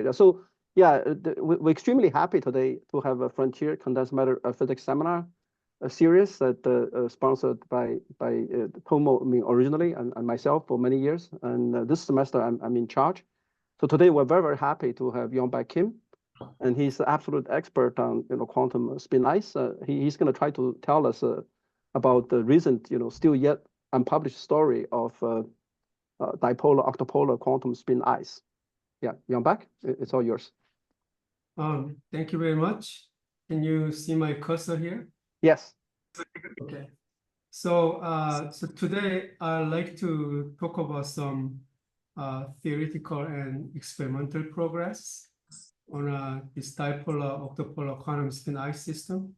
appreciate it. So yeah, we're extremely happy today to have a Frontier Condensed Matter Physics Seminar, a series that sponsored by Tomo, originally, and myself for many years. And this semester, I'm in charge. So today we're very, very happy to have Yong Baek Kim, and he's the absolute expert on quantum spin ice. He's going to try to tell us about the recent, still yet unpublished story of dipolar-octupolar quantum spin ice. Yeah, Yong Baek, it's all yours. Thank you very much. Can you see my cursor here? Yes. Okay. So today I'd like to talk about some theoretical and experimental progress on this dipolar-octupolar quantum spin ice system.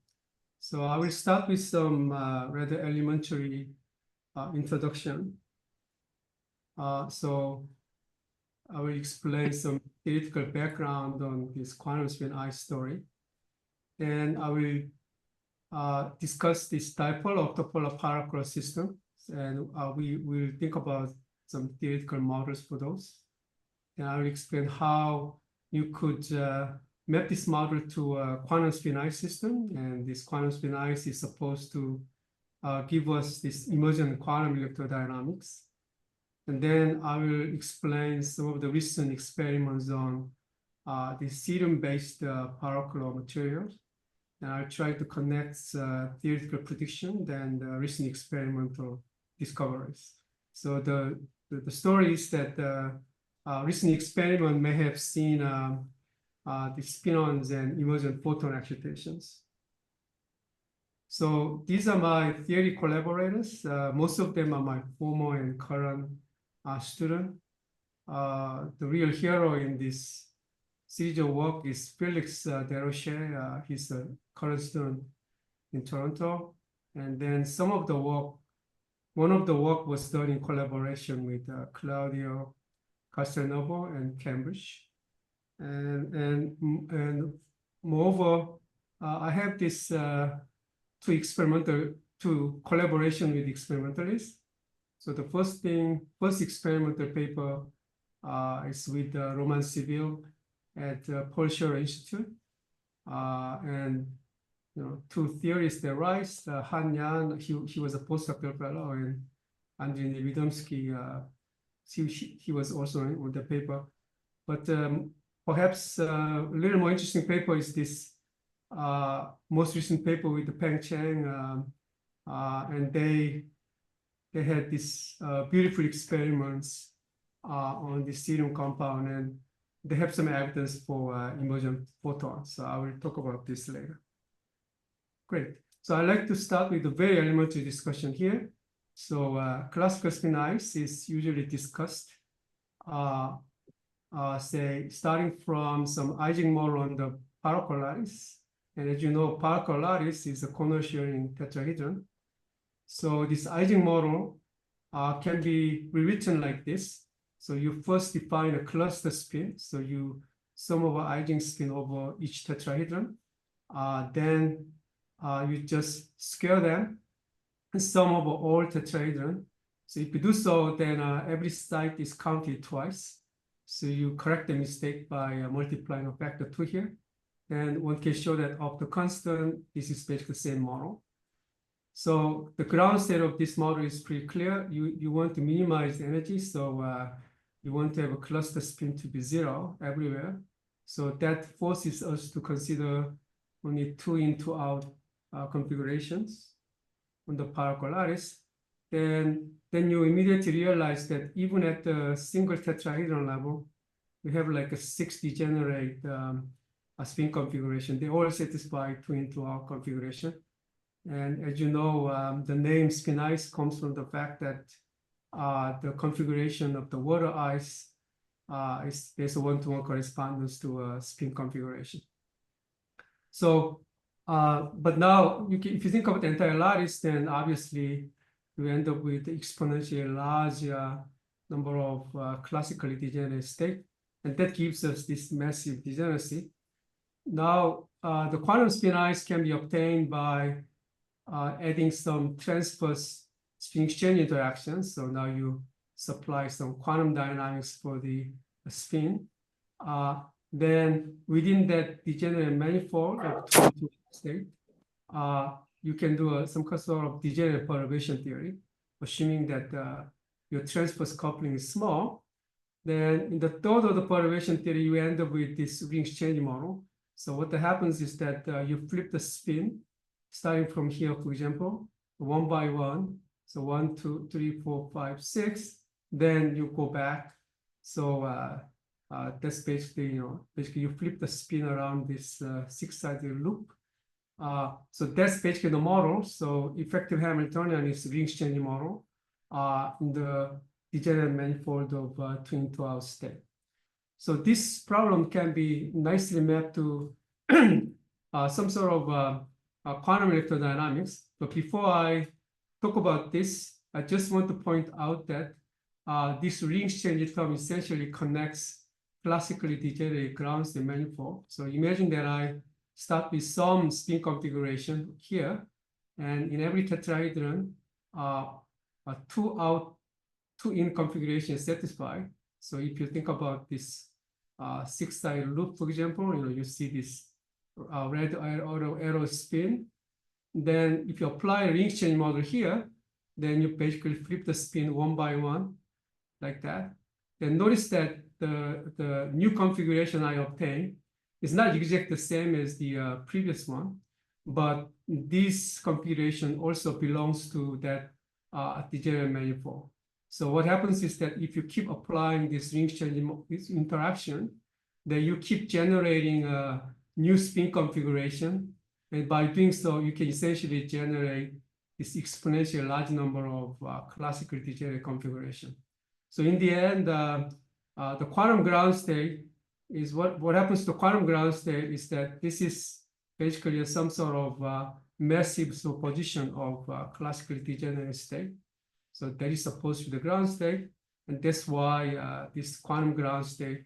So I will start with some rather elementary introduction. So I will explain some theoretical background on this quantum spin ice story. And I will discuss this dipolar-octupolar pyrochlore system. And we will think about some theoretical models for those. And I will explain how you could map this model to a quantum spin ice system. And this quantum spin ice is supposed to give us this emergent quantum electrodynamics. And then I will explain some of the recent experiments on the cerium-based pyrochlore materials. And I'll try to connect theoretical prediction and recent experimental discoveries. So the story is that recent experiment may have seen the spinons and emergent photon excitations. So these are my theory collaborators. Most of them are my former and current student. The real hero in this series of work is Felix Desrochers. He's a current student in Toronto. And then some of the work, one of the work was done in collaboration with Claudio Castelnuovo and Cambridge. And moreover, I have this two collaboration with experimentalists. So the first experimental paper is with Roman Civil at Paul Scherrer Institute. And two theorists that rise, Han Yan, he was a postdoctoral fellow, and Andrei Nevidomsky, he was also on the paper. But perhaps a little more interesting paper is this most recent paper with the Peng Cheng, and they had this beautiful experiments on the cerium compound, and they have some evidence for emergent photons. So I will talk about this later. Great. So I'd like to start with a very elementary discussion here. So classical spin ice is usually discussed, say, starting from some Ising model on the pyrochlore lattice. And as you know, pyrochlore lattice is a corner-sharing tetrahedron. So this Ising model can be rewritten like this. So you first define a cluster spin. So you sum over Ising spin over each tetrahedron. Then you just scale them and sum over all tetrahedron. So if you do so, then every site is counted twice. So you correct the mistake by multiplying a factor 2 here. And one can show that of the constant, this is basically the same model. So the ground state of this model is pretty clear. You want to minimize the energy. So you want to have a cluster spin to be 0 everywhere. So that forces us to consider only 2 in, 2 out configurations on the pyrochlore lattice. Then you immediately realize that even at the single tetrahedron level, we have like a 6 degenerate spin configuration. They all satisfy 2 in, 2 out configuration. And as you know, the name spin ice comes from the fact that the configuration of the water ice there's a 1-to-1 correspondence to a spin configuration. So, but now if you think about the entire lattice, then obviously you end up with exponentially large number of classically degenerate states, and that gives us this massive degeneracy. Now, the quantum spin ice can be obtained by adding some transverse spin exchange interactions. So now you supply some quantum dynamics for the spin. then within that degenerate manifold of two state, you can do some sort of degenerate perturbation theory, assuming that your transverse coupling is small. Then in the third order perturbation theory, you end up with this ring exchange model. So what happens is that you flip the spin, starting from here, for example, one by one. So 1, 2, 3, 4, 5, 6. Then you go back. So that's basically, basically you flip the spin around this six-sided loop. So that's basically the model. So effective Hamiltonian is ring exchange model in the degenerate manifold of twin 2-hour state. So this problem can be nicely mapped to some sort of quantum electrodynamics. But before I talk about this, I just want to point out that this ring exchange term essentially connects classically degenerate ground state manifold. So imagine that I start with some spin configuration here, and in every tetrahedron, a 2-out, 2-in configuration is satisfied. So if you think about this six-sided loop, for example, you see this red arrow spin. Then if you apply a ring exchange model here, then you basically flip the spin one by one, like that. Then notice that the new configuration I obtained is not exactly the same as the previous one, but this configuration also belongs to that degenerate manifold. So what happens is that if you keep applying this ring exchange interaction, then you keep generating a new spin configuration. And by doing so, you can essentially generate this exponentially large number of classical degenerate configuration. So in the end, the quantum ground state is what happens to quantum ground state is that this is basically some sort of massive superposition of classically degenerate state. So that is opposed to the ground state. And that's why this quantum ground state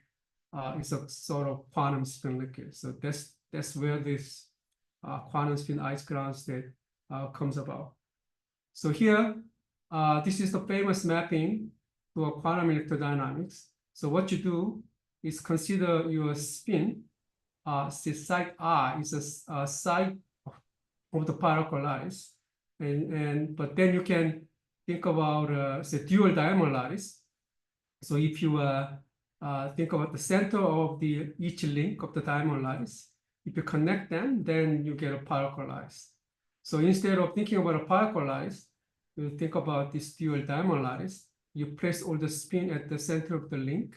is a sort of quantum spin liquid. So that's where this quantum spin ice ground state comes about. So here, this is the famous mapping to a quantum electrodynamics. So what you do is consider your spin, say site R is a site of the pyrochlore lattice, but then you can think about say dual diamond lattice. So if you think about the center of each link of the diamond lattice, if you connect them, then you get a pyrochlore lattice. So instead of thinking about a pyrochlore lattice, you think about this dual diamond lattice. You place all the spin at the center of the link.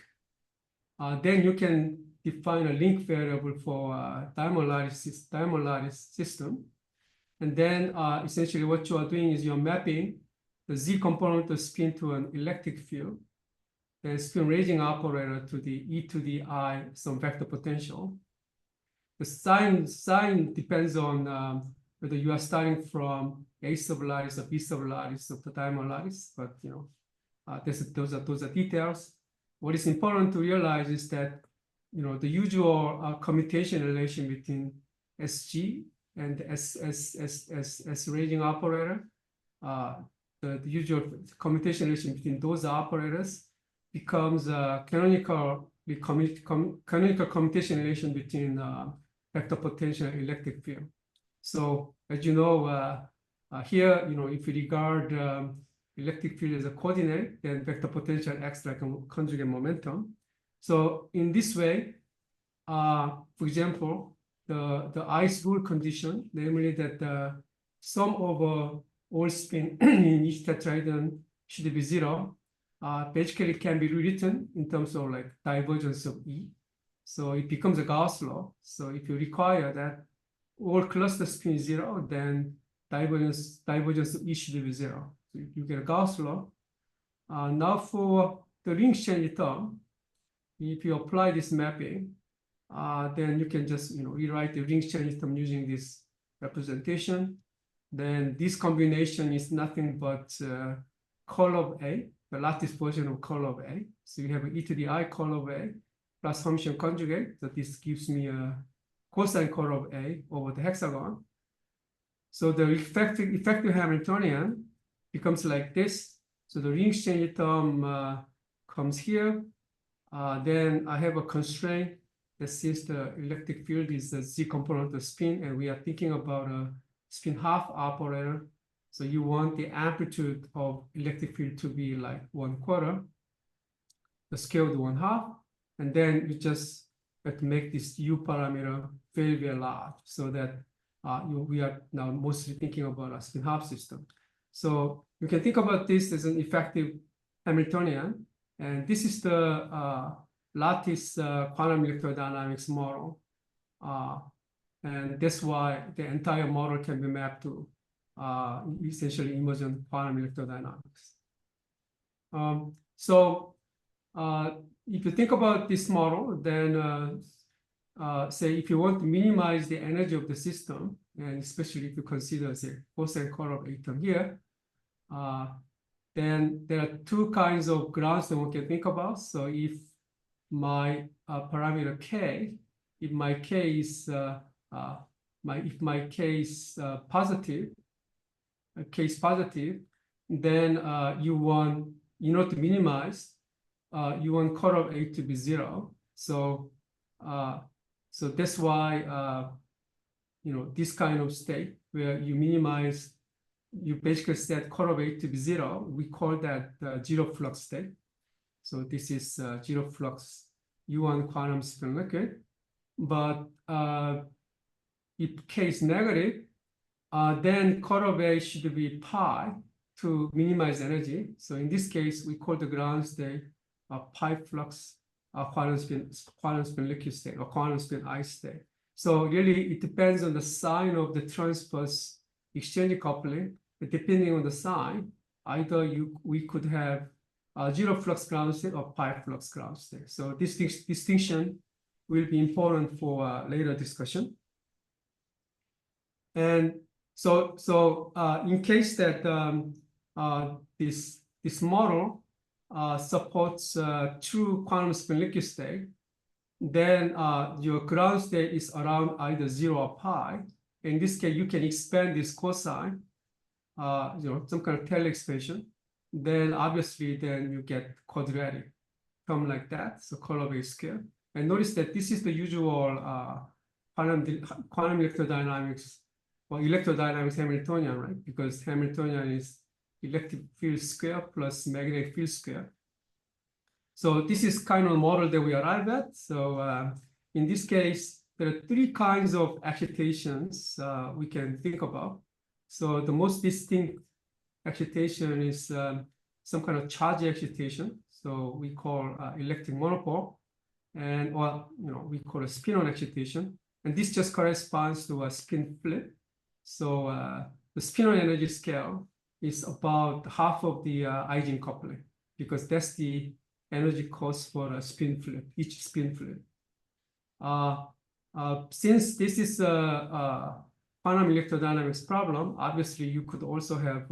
Then you can define a link variable for diamond lattice system. And then essentially what you are doing is you're mapping the Z component of spin to an electric field, then spin raising operator to the e to the I some vector potential. The sign depends on whether you are starting from A sub lattice or B sub lattice of the diamond lattice, but those are details. What is important to realize is that the usual commutation relation between SG and S raising operator, the usual commutation relation between those operators becomes canonical commutation relation between vector potential and electric field. So as you know, here, if you regard electric field as a coordinate, then vector potential acts like a conjugate momentum. So in this way, for example, the ice rule condition, namely that the sum over all spin in each tetrahedron should be 0, basically can be rewritten in terms of like divergence of E. So it becomes a Gauss law. So if you require that all cluster spin is 0, then divergence of E should be 0. So you get a Gauss law. Now for the ring exchange term, if you apply this mapping, then you can just rewrite the ring exchange term using this representation. Then this combination is nothing but curl of A, the lattice version of curl of A. So you have an e to the I curl of A plus Hermitian conjugate. So this gives me a cosine curl of A over the hexagon. So the effective Hamiltonian becomes like this. So the ring exchange term comes here. Then I have a constraint that since the electric field is the Z component of the spin, and we are thinking about a spin half operator, so you want the amplitude of electric field to be like 1/4, the scale to 1/2, and then you just have to make this U parameter very, very large so that we are now mostly thinking about a spin half system. So you can think about this as an effective Hamiltonian, and this is the lattice quantum electrodynamics model. And that's why the entire model can be mapped to essentially emergent quantum electrodynamics. If you think about this model, then say if you want to minimize the energy of the system, and especially if you consider say cosine curve atom here, then there are two kinds of grounds that one can think about. So if my parameter k, if my k is positive, then you want, in order to minimize, you want curve A to be 0. So that's why this kind of state where you minimize, you basically set curve A to be 0. We call that zero flux state. So this is zero flux U1 quantum spin liquid. But if k is negative, then curve A should be pi to minimize energy. So in this case, we call the ground state π-flux quantum spin liquid state or quantum spin ice state. So really, it depends on the sign of the transverse exchange coupling. Depending on the sign, either we could have zero flux ground state or π-flux ground state. So this distinction will be important for later discussion. And so in case that this model supports true quantum spin liquid state, then your ground state is around either 0 or pi. In this case, you can expand this cosine, some kind of Taylor expansion. Then obviously, then you get quadratic term like that. So curve A square. And notice that this is the usual quantum electrodynamics or electrodynamics Hamiltonian, right? Because Hamiltonian is electric field square plus magnetic field square. So this is kind of the model that we arrive at. So in this case, there are three kinds of excitations we can think about. So the most distinct excitation is some kind of charge excitation. So we call electric monopole, and we call a spinon excitation. And this just corresponds to a spin flip. So the spinon energy scale is about half of the Ising coupling, because that's the energy cost for a spin flip, each spin flip. Since this is a quantum electrodynamics problem, obviously you could also have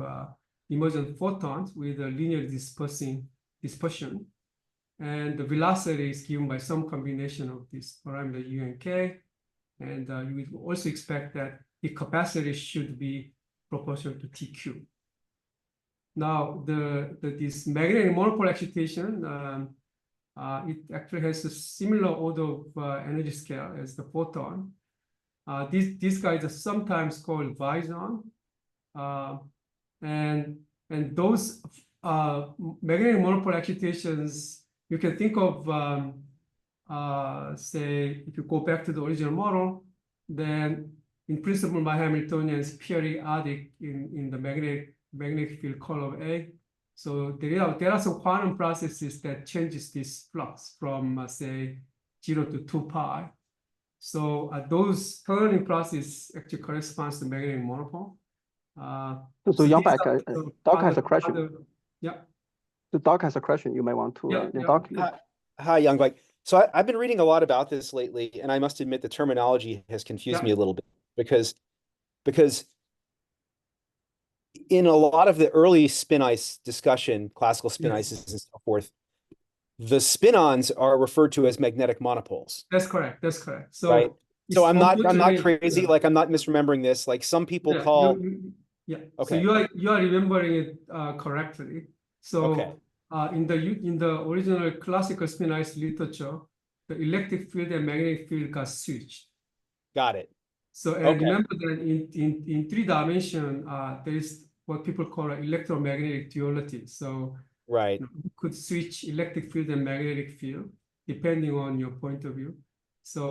emergent photons with a linear dispersion. And the velocity is given by some combination of this parameter U and K. And you would also expect that the capacity should be proportional to TQ. Now, this magnetic monopole excitation, it actually has a similar order of energy scale as the photon. These guys are sometimes called Vizon. And those magnetic monopole excitations, you can think of, say, if you go back to the original model, then in principle, my Hamiltonian is periodic in the magnetic field curve A. So there are some quantum processes that changes this flux from, say, 0 to 2 pi. So those turning process actually corresponds to magnetic monopole. So Yong Baek, Doc has a question. Yeah. So Doc has a question you might want to. Doc. Hi, Yong Baek. So I've been reading a lot about this lately, and I must admit the terminology has confused me a little bit because in a lot of the early spin ice discussion, classical spin ices and so forth, the spinons are referred to as magnetic monopoles. That's correct. That's correct. So right. So I'm not crazy. Like I'm not misremembering this. Like some people call. Okay. So you are remembering it correctly. So in the original classical spin ice literature, the electric field and magnetic field got switched. Got it. So and Okay. remember that in 3 dimension, there is what people call an electromagnetic duality. So Right. you could switch electric field and magnetic field depending on your point of view. So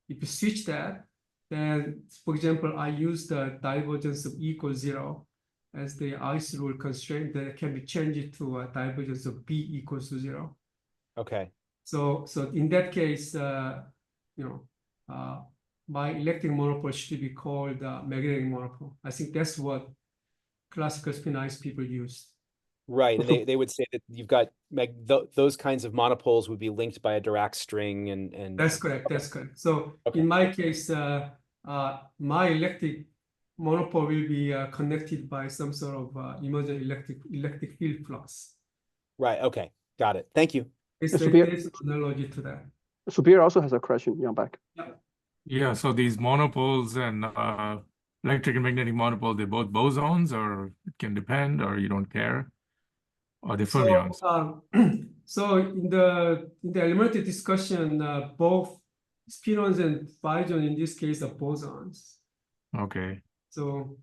if you switch that, then for example, I use the divergence of E equals 0 as the ice rule constraint that can be changed to a divergence of B equals to 0. Okay. So in that case, my electric monopole should be called magnetic monopole. I think that's what classical spin-ice people use. Right. And they would say that you've got those kinds of monopoles would be linked by a Dirac string and That's correct. That's correct. So okay. in my case, my electric monopole will be connected by some sort of emergent electric field flux. Right. Okay. Got it. Thank you. There's an analogy to that. Subir also has a question, Yong Baek. Yeah, so these monopoles and electric and magnetic monopole, they're both bosons, or it can depend, or you don't care, or they're fermions? So in the elementary discussion, both spinons and photons in this case are bosons. Okay. So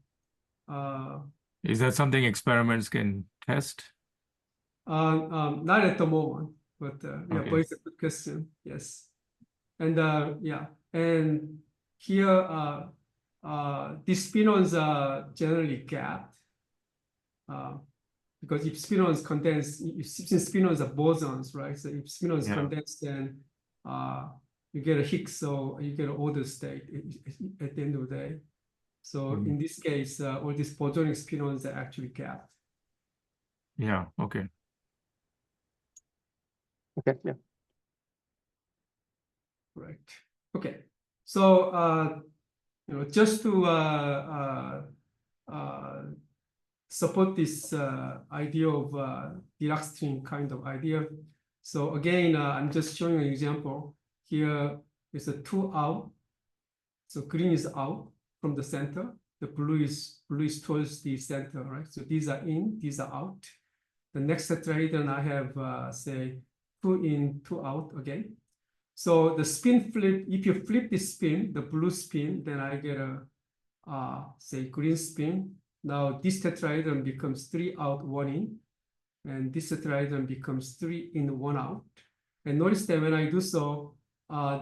is that something experiments can test? not at the moment, but yeah, Okay. but it's a good question. Yes, and yeah, and here these spinons are generally gapped because if spinons condense, since spinons are bosons, right? So if spinons condense, then you get a Higgs, so you get an ordered state at the end of the day. So in this case, all these bosonic spinons are actually gapped. Yeah. Okay. Okay. Yeah. Right. Okay. So just to support this idea of Dirac string kind of idea. So again, I'm just showing an example. Here is a 2 out. So green is out from the center. The blue is towards the center, right? So these are in, these are out. The next tetrahedron I have say 2 in, 2 out again. So the spin flip, if you flip the spin, the blue spin, then I get a say green spin. Now this tetrahedron becomes 3 out, 1 in, and this tetrahedron becomes 3 in, 1 out. And notice that when I do so,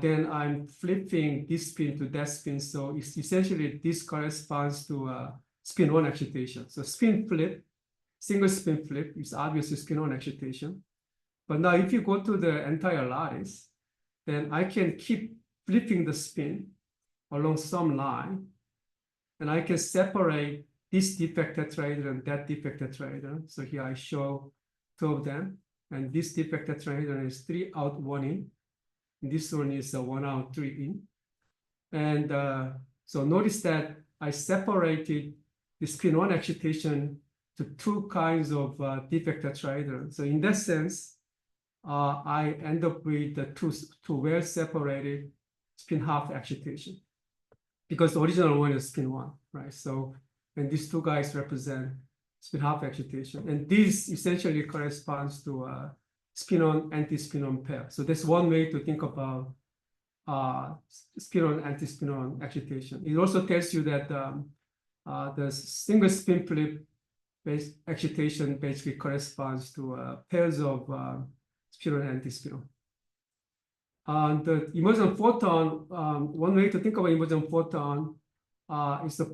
then I'm flipping this spin to that spin. So it's essentially this corresponds to spin 1 excitation. So spin flip, single spin flip is obviously spin 1 excitation. But now if you go to the entire lattice, then I can keep flipping the spin along some line, and I can separate this defect tetrahedron, that defect tetrahedron. So here I show 2 of them, and this defect tetrahedron is 3 out, 1 in. And this one is 1 out, 3 in. And so notice that I separated the spin 1 excitation to 2 kinds of defect tetrahedron. So in that sense, I end up with the two well separated spin half excitation, because the original one is spin 1, right? So, and these 2 guys represent spin half excitation, and this essentially corresponds to spinon anti-spinon pair. So that's one way to think about spinon anti-spinon excitation. It also tells you that the single spin flip based excitation basically corresponds to pairs of spinon and antispinon. The emergent photon, one way to think about emergent photon is the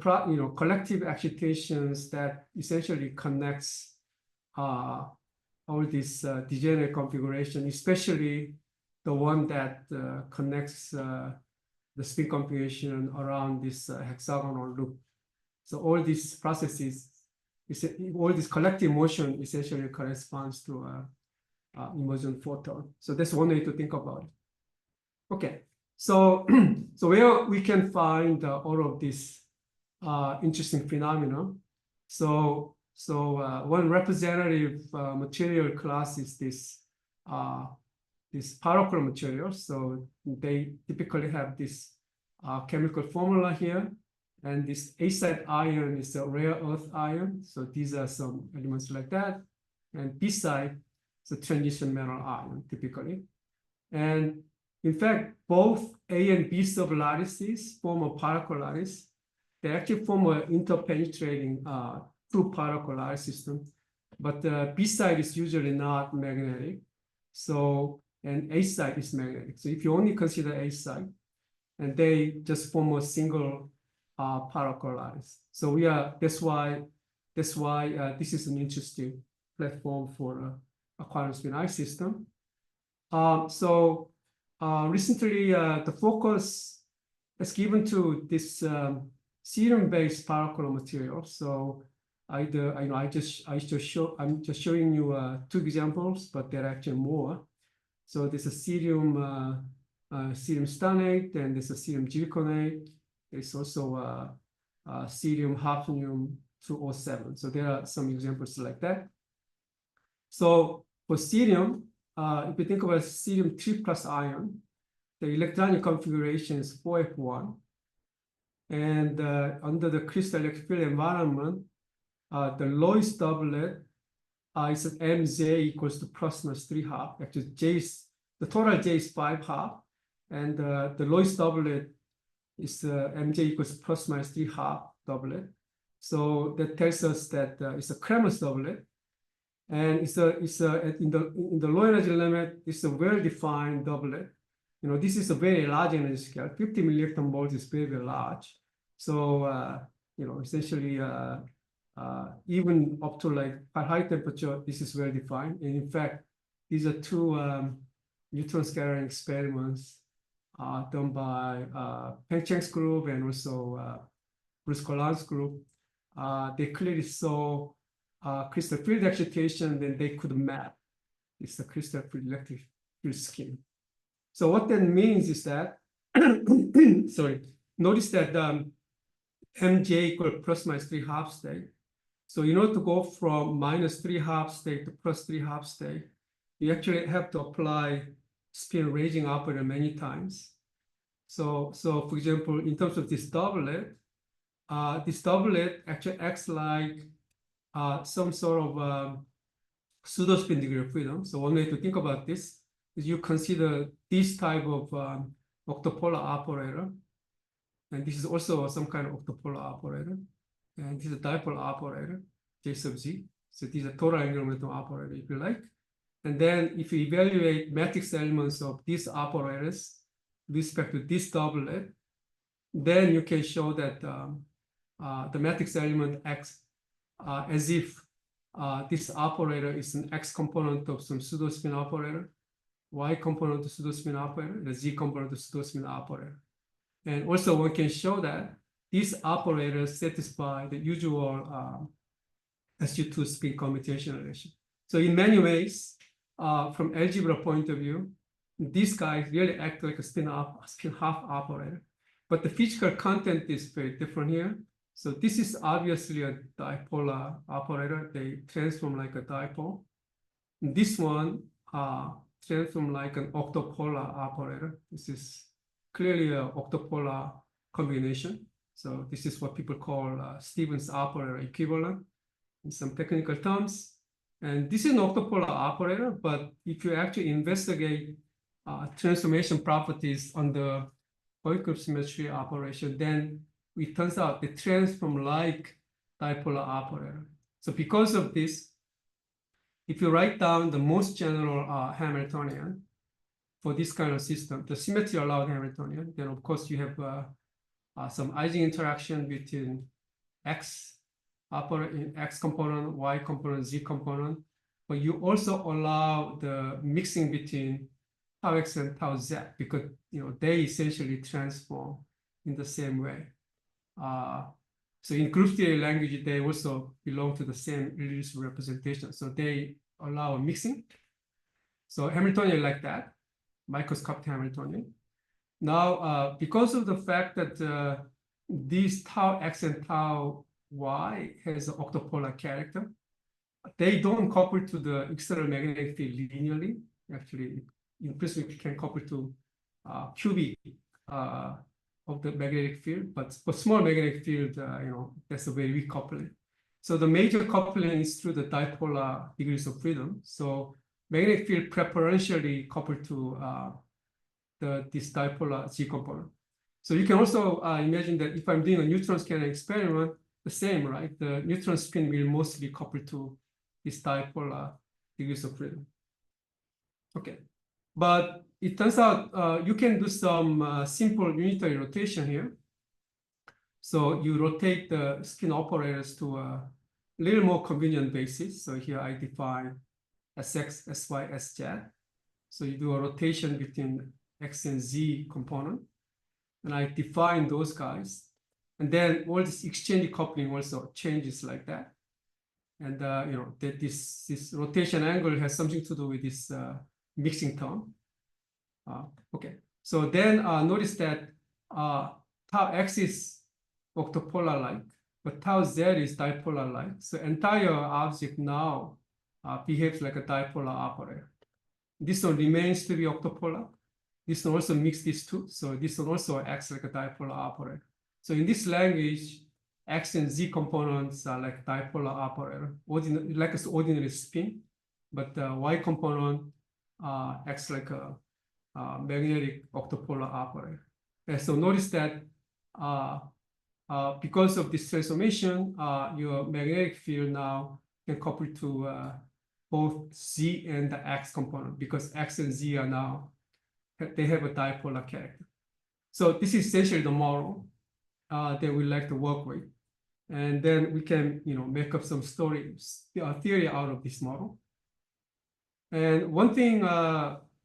collective excitations that essentially connects all this degenerate configuration, especially the one that connects the spin configuration around this hexagonal loop. So all these processes, all this collective motion essentially corresponds to emergent photon. So that's one way to think about it. Okay, so where we can find all of this interesting phenomena. So one representative material class is this pyrochlore material. So they typically have this chemical formula here, and this A-side ion is a rare earth ion. So these are some elements like that, and B-side is a transition metal ion typically. And In fact, both A and B sublattices form a pyrochlore lattice. They actually form an interpenetrating true pyrochlore lattice system. But the B side is usually not magnetic. So, and A side is magnetic. So if you only consider A side, and they just form a single pyrochlore lattice. So that's why this is an interesting platform for a quantum spin ice system. Recently, the focus is given to this cerium-based pyrochlore material. So I'm just showing you 2 examples, but there are actually more. So there's a cerium stanate, and there's a cerium zirconate. There's also cerium hafnium 2O7. So there are some examples like that. So for cerium, if you think about cerium 3+ ion, the electronic configuration is 4f1. And under the crystal electric field environment, the lowest doublet is at mj equals to ±3 Actually, the total J is 5 and the lowest doublet is mj equals ±3 doublet. So that tells us that it's a Kramers doublet, and in the low energy limit, it's a well-defined doublet. This is a very large energy scale. 50 millielectron volts is very, very large. So essentially, even up to like high temperature, this is well defined. And in fact, these are 2 neutron scattering experiments done by Peng Cheng's group and also Bruce Collins' group. They clearly saw crystal field excitation, then they could map this crystal field electric field scheme. So what that means is that, sorry, notice that mj equal ±3 half state. So in order to go from -3 half state to +3 half state, you actually have to apply spin raising operator many times. So for example, in terms of this doublet actually acts like some sort of pseudo-spin degree of freedom. So one way to think about this is you consider this type of octopolar operator, and this is also some kind of octopolar operator, and this is a dipole operator, J sub z. So these are total angular momentum operator, if you like. And then if you evaluate matrix elements of these operators with respect to this doublet, then you can show that the matrix element acts as if this operator is an X component of some pseudo-spin operator, Y component of pseudo-spin operator, the Z component of pseudo-spin operator. And also one can show that these operators satisfy the usual SU2 spin commutation relation. So in many ways, from algebra point of view, these guys really act like a spin half operator. But the physical content is very different here. So this is obviously a dipolar operator. They transform like a dipole. And this one transform like an octopolar operator. This is clearly an octopolar combination. So this is what people call Stevens operator equivalent in some technical terms. And this is an octopolar operator, but if you actually investigate transformation properties on the point group symmetry operation, then it turns out they transform like dipolar operator. So because of this, if you write down the most general Hamiltonian for this kind of system, the symmetry allowed Hamiltonian, then of course you have some Ising interaction between X component, Y component, Z component, but you also allow the mixing between tau X and tau Z because they essentially transform in the same way. So in group theory language, they also belong to the same reducible representation. So they allow a mixing. So Hamiltonian like that, microscopic Hamiltonian. Now, because of the fact that these tau X and tau Y has an octopolar character, they don't couple to the external magnetic field linearly. Actually, in principle, it can couple to QB of the magnetic field, but for small magnetic field, that's a very weak coupling. So the major coupling is through the dipolar degrees of freedom. So magnetic field preferentially coupled to this dipolar Z component. So you can also imagine that if I'm doing a neutron scattering experiment, the same, right? The neutron spin will mostly couple to this dipolar degrees of freedom. Okay, but it turns out you can do some simple unitary rotation here. So you rotate the spin operators to a little more convenient basis. So here I define Sx, Sy, Sz. So you do a rotation between X and Z component, and I define those guys. And then all this exchange coupling also changes like that. And you know that this rotation angle has something to do with this mixing term. Okay, so then notice that tau X is octopolar-like, but tau Z is dipolar-like. So entire object now behaves like a dipolar operator. This one remains to be octopolar. This one also mixes these two. So this one also acts like a dipolar operator. So in this language, X and Z components are like dipolar operator, like an ordinary spin, but the Y component acts like a magnetic octopolar operator. And so notice that because of this transformation, your magnetic field now can couple to both Z and the X component, because X and Z are now, they have a dipolar character. So this is essentially the model that we like to work with. And then we can, you know, make up some theory out of this model. And one thing,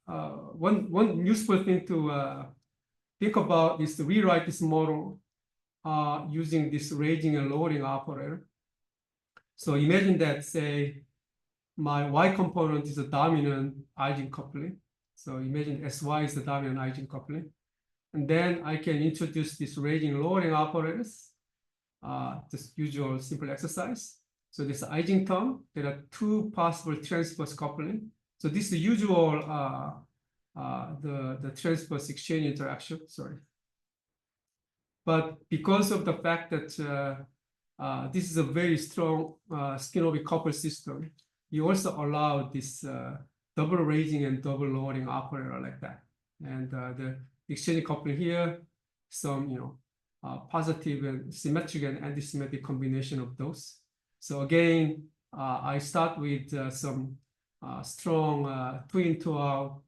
one useful thing to think about is to rewrite this model using this raising and lowering operator. So imagine that, say, my Y component is a dominant eigencoupling. So imagine Sy is the dominant eigencoupling. And then I can introduce this raising and lowering operators, this usual simple exercise. So this eigenterm, there are two possible transverse coupling. So this is the usual, the transverse exchange interaction, sorry. But because of the fact that this is a very strong spin-orbit coupled system, you also allow this double raising and double lowering operator like that. And the exchange coupling here, some, you know, positive and symmetric and anti-symmetric combination of those. So again, I start with some strong twin-to-out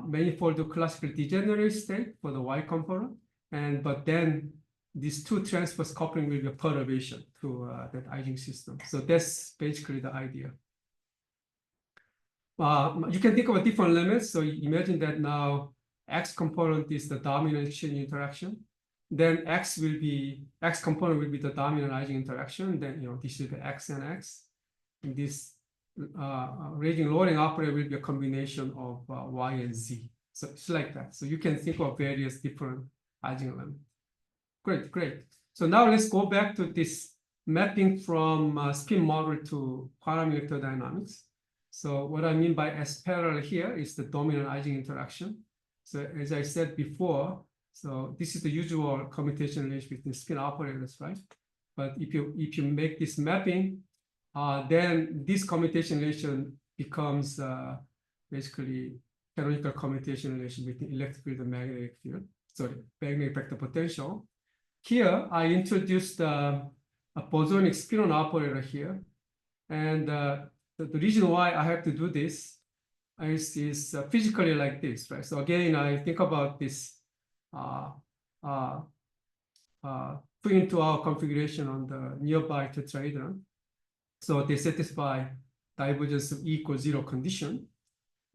manifold classical degenerate state for the Y component. But then these two transverse coupling will be a perturbation to that Ising system. So that's basically the idea. You can think of different limits. So imagine that now X component is the dominant exchange interaction. Then X component will be the dominant Ising interaction. Then, you know, this is the X and X. And this raising lowering operator will be a combination of Y and Z. So it's like that. So you can think of various different Ising elements. Great, great. So now let's go back to this mapping from spin model to quantum electrodynamics. So what I mean by S parallel here is the dominant Ising interaction. So as I said before, so this is the usual commutation relation between spin operators, right? But if you make this mapping, then this commutation relation becomes basically canonical commutation relation between electric field and magnetic field. Sorry, magnetic vector potential. Here I introduced a bosonic spinon operator here, and the reason why I have to do this is physically like this, right? So again, I think about this twin-to-our configuration on the nearby tetrahedron. So they satisfy divergence of E equals 0 condition.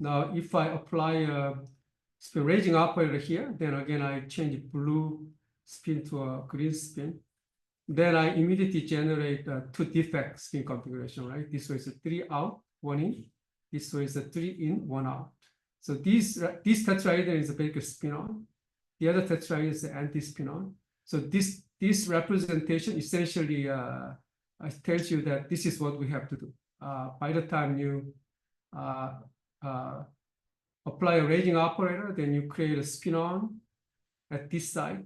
Now, if I apply a spin raising operator here, then again, I change blue spin to a green spin. Then I immediately generate a two defect spin configuration, right? This way is a 3 out, 1 in. This way is a 3 in, 1 out. So this tetrahedron is a basically spinon. The other tetrahedron is the anti-spinon. So this representation essentially tells you that this is what we have to do. By the time you apply a raising operator, then you create a spinon at this side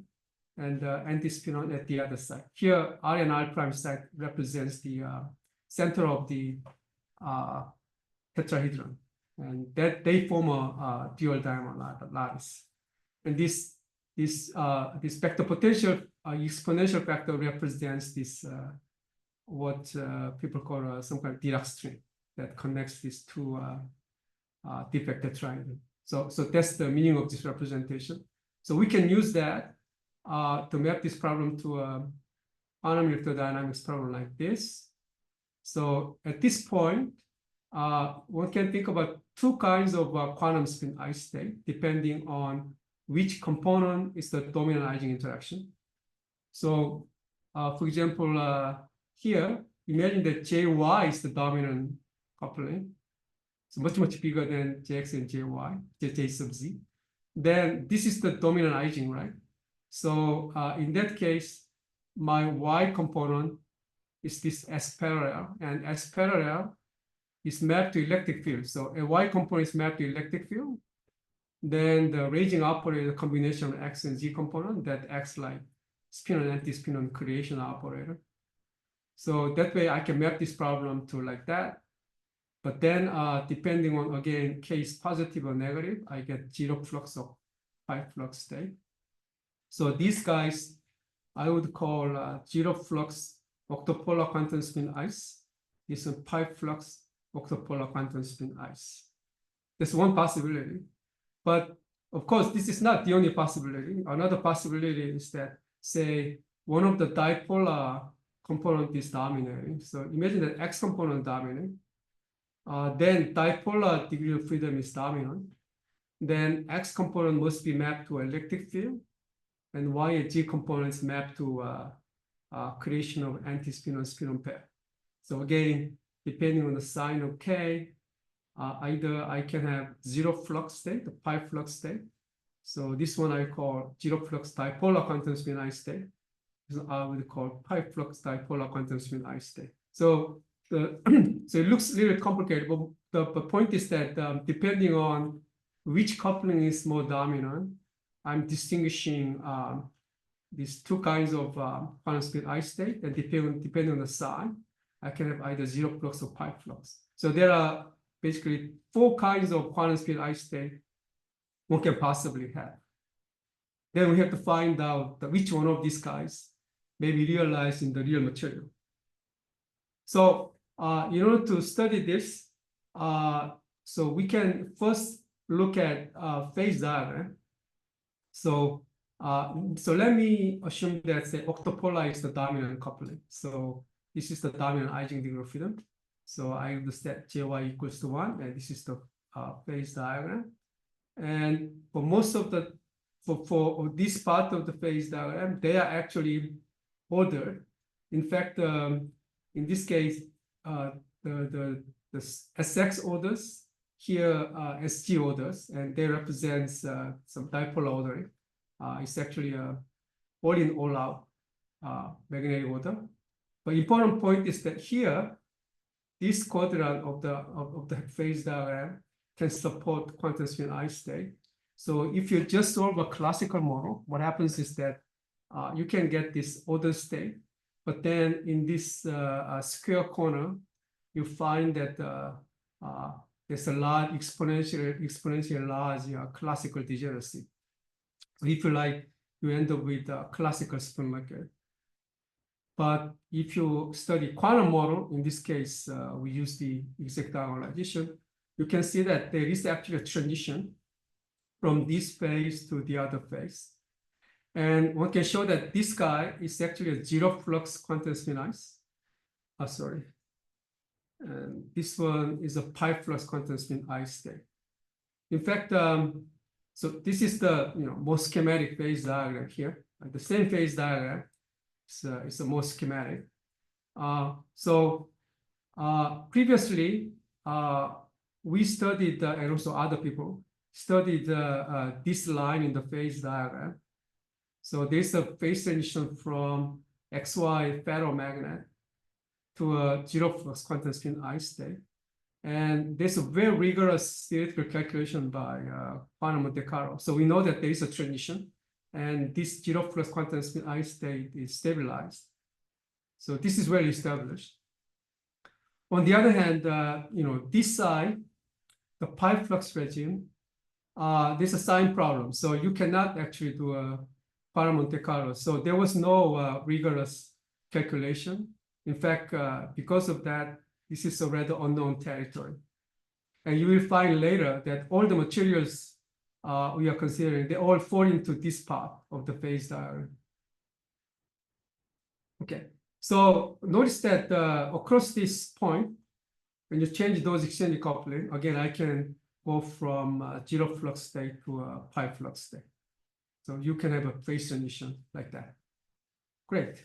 and anti-spinon at the other side. Here, R and R prime side represents the center of the tetrahedron. and that they form a dual diamond lattice. And this vector potential exponential factor represents this what people call some kind of Dirac string that connects these two deep vector triangle. So that's the meaning of this representation. So we can use that to map this problem to a quantum electrodynamics problem like this. So at this point, one can think about two kinds of quantum spin ice state, depending on which component is the dominant Ising interaction. So, for example, here, imagine that JY is the dominant coupling. It's much bigger than JX and JY, J sub Z. Then this is the dominant Ising, right? So in that case, my Y component is this S parallel, and S parallel is mapped to electric field. So a Y component is mapped to electric field. Then the raging operator combination of X and Z component that acts like spinon anti-spinon creation operator. So that way I can map this problem to like that. But then depending on, again, case positive or negative, I get zero flux or π-flux state. So these guys, I would call zero flux octupolar quantum spin ice. This is π-flux octupolar quantum spin ice. That's one possibility. But of course, this is not the only possibility. Another possibility is that, say, one of the dipolar component is dominating. So imagine that X component dominating. Then dipolar degree of freedom is dominant. Then X component must be mapped to electric field, and Y and G components mapped to creation of anti-spinon-spinon pair. So again, depending on the sign of K, either I can have zero flux state, the π-flux state. So this one I call zero flux dipolar quantum spin ice state. So I would call π-flux dipolar quantum spin ice state. So so it looks a little complicated, but the point is that depending on which coupling is more dominant, I'm distinguishing these two kinds of quantum spin ice state, and depending on the sign, I can have either zero flux or π-flux. So there are basically four kinds of quantum spin ice state one can possibly have. Then we have to find out which one of these guys may be realized in the real material. So in order to study this, so we can first look at phase diagram. So let me assume that, say, octupolar is the dominant coupling. So this is the dominant Ising degree of freedom. So I understand JY equals to 1, and this is the phase diagram. And for most of the, for this part of the phase diagram, they are actually ordered. In fact, in this case, the SX orders, here SG orders, and they represent some dipolar ordering. It's actually a all in, all out magnetic order. But important point is that here, this quadrant of the phase diagram can support quantum spin ice state. So if you just solve a classical model, what happens is that you can get this order state, but then in this square corner, you find that there's a large exponentially large classical degeneracy. So if you like, you end up with a classical spin market. But if you study quantum model, in this case, we use the exact diagonalization, you can see that there is actually a transition from this phase to the other phase. And one can show that this guy is actually a zero flux quantum spin ice. Sorry. And this one is a π-flux quantum spin ice state. In fact, so this is the more schematic phase diagram here. The same phase diagram. It's a more schematic. Previously, we studied, and also other people studied this line in the phase diagram. So there's a phase transition from XY ferromagnet to a zero flux quantum spin ice state. And there's a very rigorous theoretical calculation by quantum Monte Carlo. So we know that there is a transition, and this zero flux quantum spin ice state is stabilized. So this is well established. On the other hand, this side, the π-flux regime, there's a sign problem. So you cannot actually do a Monte Carlo. So there was no rigorous calculation. In fact, because of that, this is a rather unknown territory. And you will find later that all the materials we are considering, they all fall into this part of the phase diagram. Okay, so notice that across this point, when you change those exchange coupling, again, I can go from zero flux state to a π-flux state. So you can have a phase transition like that. Great.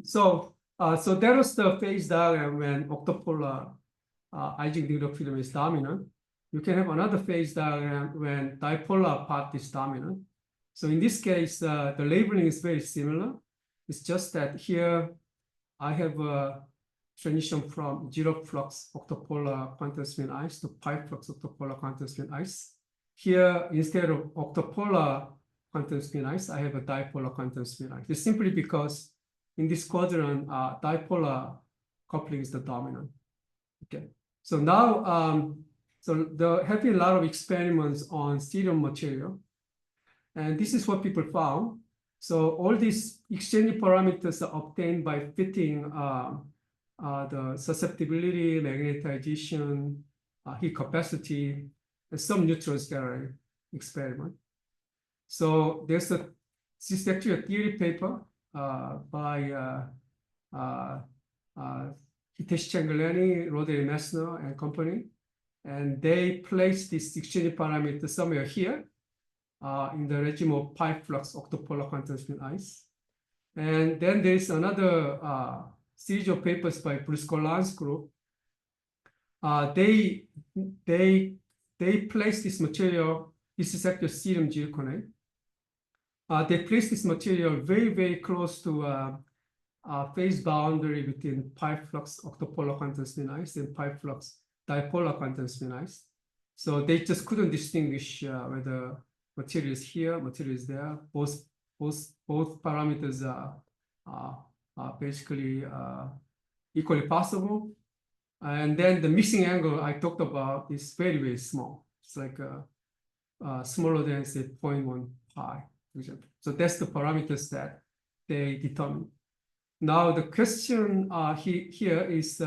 So that was the phase diagram when octupolar Ising-Neutron film is dominant. You can have another phase diagram when dipolar part is dominant. So in this case, the labeling is very similar. It's just that here I have a transition from zero flux octupolar quantum spin ice to π-flux octupolar quantum spin ice. Here, instead of octupolar quantum spin ice, I have a dipolar quantum spin ice. It's simply because in this quadrant, dipolar coupling is the dominant. Okay, so now, so there have been a lot of experiments on cerium material, and this is what people found. So all these exchange parameters are obtained by fitting the susceptibility, magnetization, heat capacity, and some neutron scattering experiment. So this is actually a theory paper by Hiteshi Chengeleni, Roderick Messner, and company. And they placed this exchange parameter somewhere here in the regime of π-flux octupolar quantum spin ice. And then there's another series of papers by Bruce Golan's group. They place this material, this is actually cerium zirconate. They place this material very, very close to phase boundary between π-flux octupolar quantum spin ice and π-flux dipolar quantum spin ice. So they just couldn't distinguish whether material is here, material is there. Both parameters are basically equally possible. And then the mixing angle I talked about is very, very small. It's like smaller than, say, 0.1 pi, for example. So that's the parameters that they determine. Now the question here is,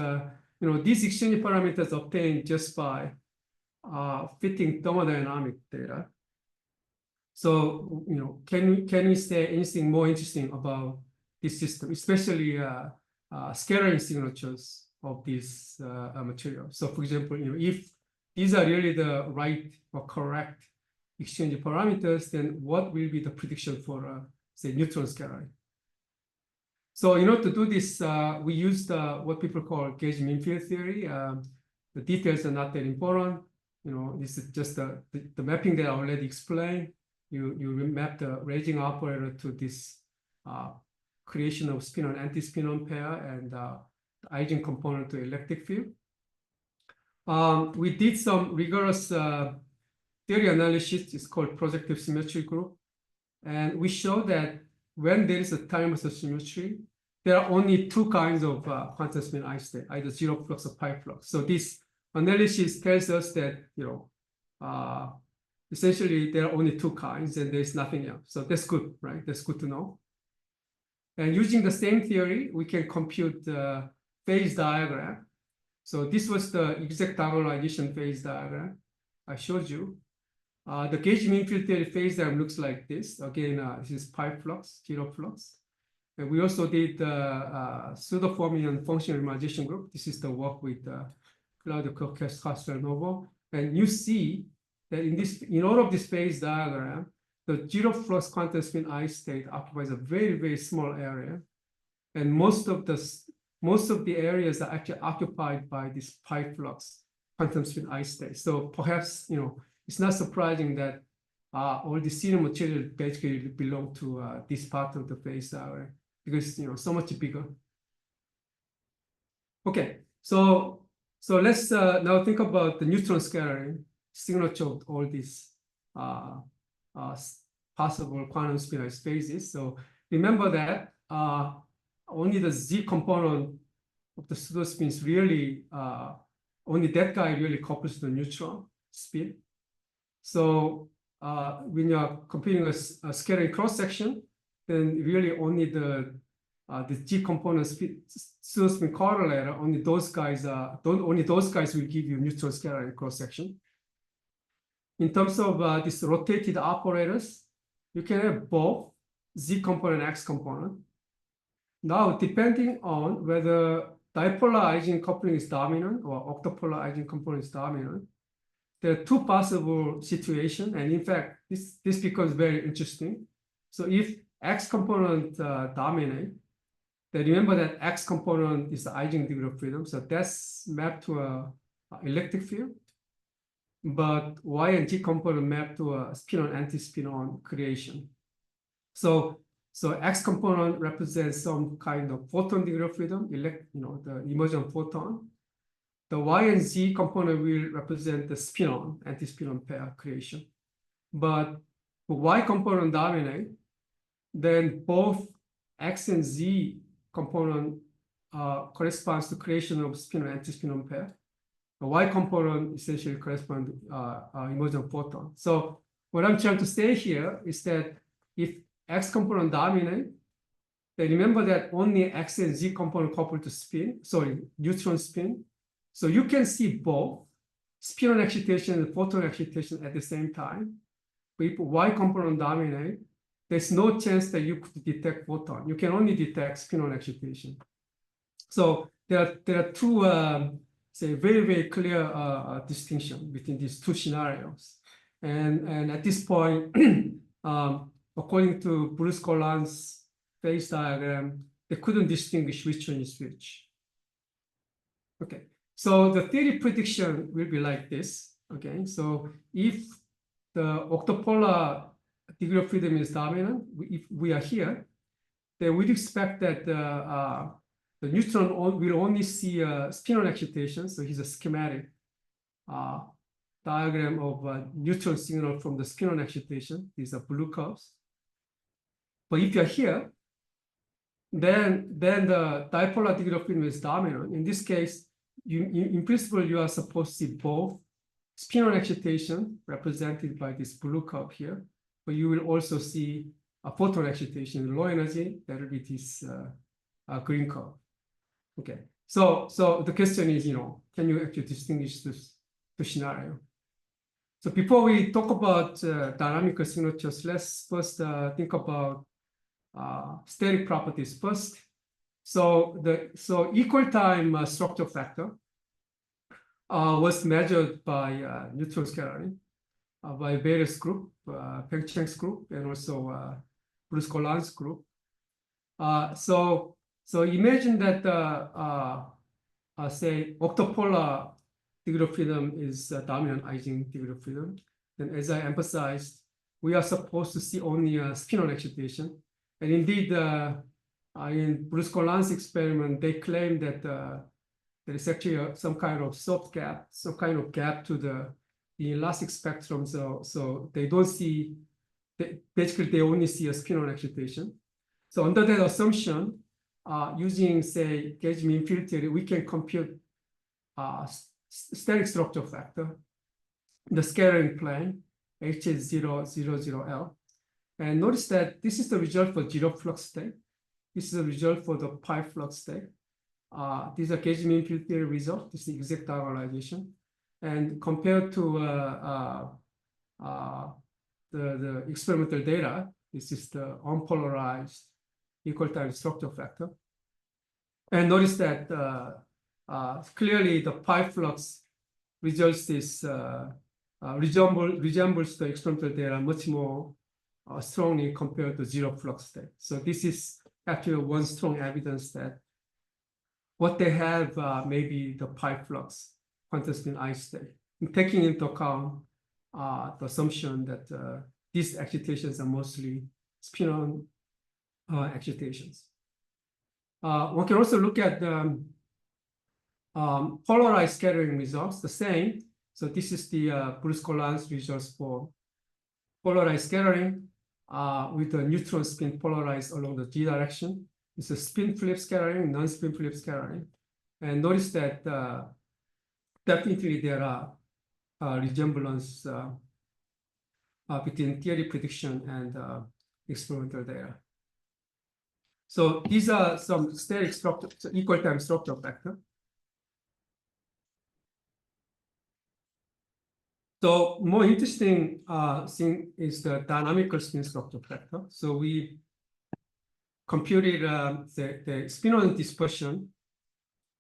these exchange parameters obtained just by fitting thermodynamic data. So, can we say anything more interesting about this system, especially scattering signatures of this material? So, for example, if these are really the right or correct exchange parameters, then what will be the prediction for, say, neutron scattering? So in order to do this, we used what people call gauge mean field theory. The details are not that important. This is just the mapping that I already explained. You map the raging operator to this creation of spinon anti-spinon pair and the Ising component to electric field. We did some rigorous theory analysis. It's called projective symmetry group. And we show that when there is a timeless symmetry, there are only two kinds of quantum spin ice state, either zero flux or π-flux. So this analysis tells us that, essentially there are only two kinds and there's nothing else. So that's good, right? That's good to know. And using the same theory, we can compute the phase diagram. So this was the exact diagonalization phase diagram I showed you. The gauge mean field theory phase diagram looks like this. Again, this is π-flux, zero flux. And we also did the pseudo-fermion functional renormalization group. This is the work with Claudio Castelnuovo. And you see that in all of this phase diagram, the zero flux quantum spin ice state occupies a very, very small area. And most of the areas are actually occupied by this π-flux quantum spin ice state. So perhaps, it's not surprising that all the cerium material basically belong to this part of the phase diagram because so much bigger. Okay, so let's now think about the neutron scattering signature of all these possible quantum spin ice phases. So remember that only the Z component of the pseudo spins really only that guy really couples to the neutron. spin. So when you're computing a scattering cross section, then really only the G component pseudo-spin correlator, only those guys will give you neutron scattering cross section. In terms of these rotated operators, you can have both Z component and X component. Now, depending on whether dipolar Ising coupling is dominant or octopolar Ising component is dominant, there are two possible situations. And in fact, this becomes very interesting. So if X component dominate, then remember that X component is the Ising degree of freedom. So that's mapped to a electric field. But Y and G component map to a spinon anti-spinon creation. So X component represents some kind of photon degree of freedom, the emergent photon. The Y and Z component will represent the spinon, anti-spinon pair creation. But the Y component dominate, then both X and Z component corresponds to creation of spinon, anti-spinon pair. The Y component essentially corresponds to emergent photon. So what I'm trying to say here is that if X component dominate, then remember that only X and Z component coupled to neutron spin. So you can see both spinon excitation and photon excitation at the same time. But if Y component dominate, there's no chance that you could detect photon. You can only detect spinon excitation. So there are two very, very clear distinction between these two scenarios. And at this point, according to Bruce-Golan's phase diagram, they couldn't distinguish which one is which. Okay, so the theory prediction will be like this. Okay, so if the octopolar degree of freedom is dominant, if we are here, then we'd expect that the neutron will only see a spinon excitation. So here's a schematic diagram of neutron signal from the spinon excitation. These are blue curves. But if you're here, then the dipolar degree of freedom is dominant. In this case, in principle, you are supposed to see both spinon excitation represented by this blue curve here, but you will also see a photon excitation, low energy, that will be this green curve. Okay, so the question is, can you actually distinguish this scenario? So before we talk about dynamical signatures, let's first think about static properties first. So equal time structure factor was measured by neutron scattering by various group, Peng Cheng's group, and also Bruce-Golan's group. So imagine that say octopolar degree of freedom is dominant Ising degree of freedom. Then, as I emphasized, we are supposed to see only a spinon excitation. And indeed, in Bruce-Golan's experiment, they claim that there is actually some kind of soft gap, some kind of gap to the elastic spectrum. So they don't see, basically they only see a spinon excitation. So under that assumption, using, say, gauge mean field theory, we can compute static structure factor, the scattering plane, Ce2Zr2O7. And notice that this is the result for zero flux state. This is the result for the π-flux state. These are gauge mean field theory results. This is the exact diagonalization. And compared to the experimental data, this is the unpolarized equal time structure factor. And notice that clearly the π-flux results this resembles the experimental data much more strongly compared to zero flux state. So this is actually one strong evidence that what they have may be the π-flux quantum spin I state, taking into account the assumption that these excitations are mostly spinon excitations. One can also look at the polarized scattering results, the same. So this is the Bruce-Golan's results for polarized scattering with the neutron spin polarized along the G direction. It's a spin flip scattering, non-spin flip scattering. And notice that definitely there are resemblance between theory prediction and experimental data. So these are some steric structure, so equal time structure factor. So more interesting thing is the dynamical spin structure factor. So we computed the spinon dispersion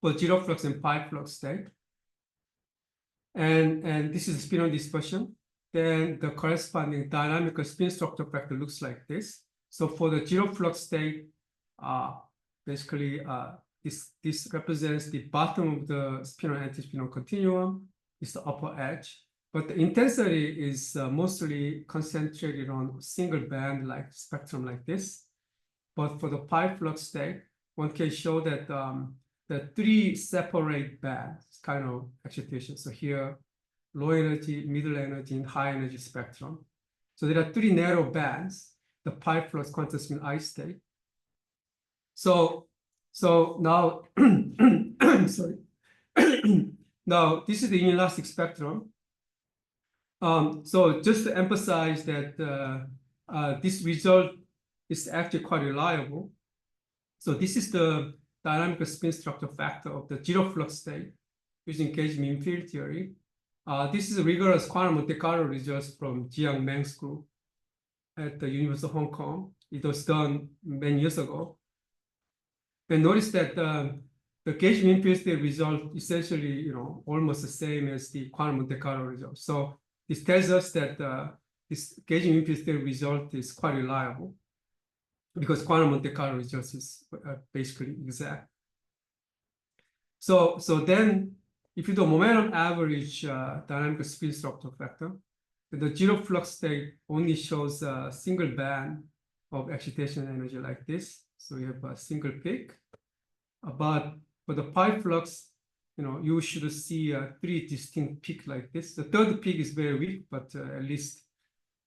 for zero flux and π-flux state. And this is spinon dispersion. Then the corresponding dynamical spin structure factor looks like this. So for the zero flux state, basically this represents the bottom of the spinon antispinon continuum. It's the upper edge. But the intensity is mostly concentrated on a single band like spectrum like this. But for the π-flux state, one can show that the three separate bands kind of excitation. So here, low energy, middle energy, and high energy spectrum. So there are three narrow bands, the π-flux quantum spin I state. So now, sorry. Now, this is the inelastic spectrum. So just to emphasize that this result is actually quite reliable. So this is the dynamical spin structure factor of the zero flux state using gauge mean field theory. This is rigorous quantum Monte Carlo results from Jiang Meng's group at the University of Hong Kong. It was done many years ago. And notice that the gauge mean field theory result essentially, almost the same as the quantum Monte Carlo result. So this tells us that this gauge mean field theory result is quite reliable because quantum Monte Carlo result is basically exact. So then, if you do momentum average dynamical spin structure factor, the zero flux state only shows a single band of excitation energy like this. So you have a single peak. But for the π-flux, you should see three distinct peaks like this. The third peak is very weak, but at least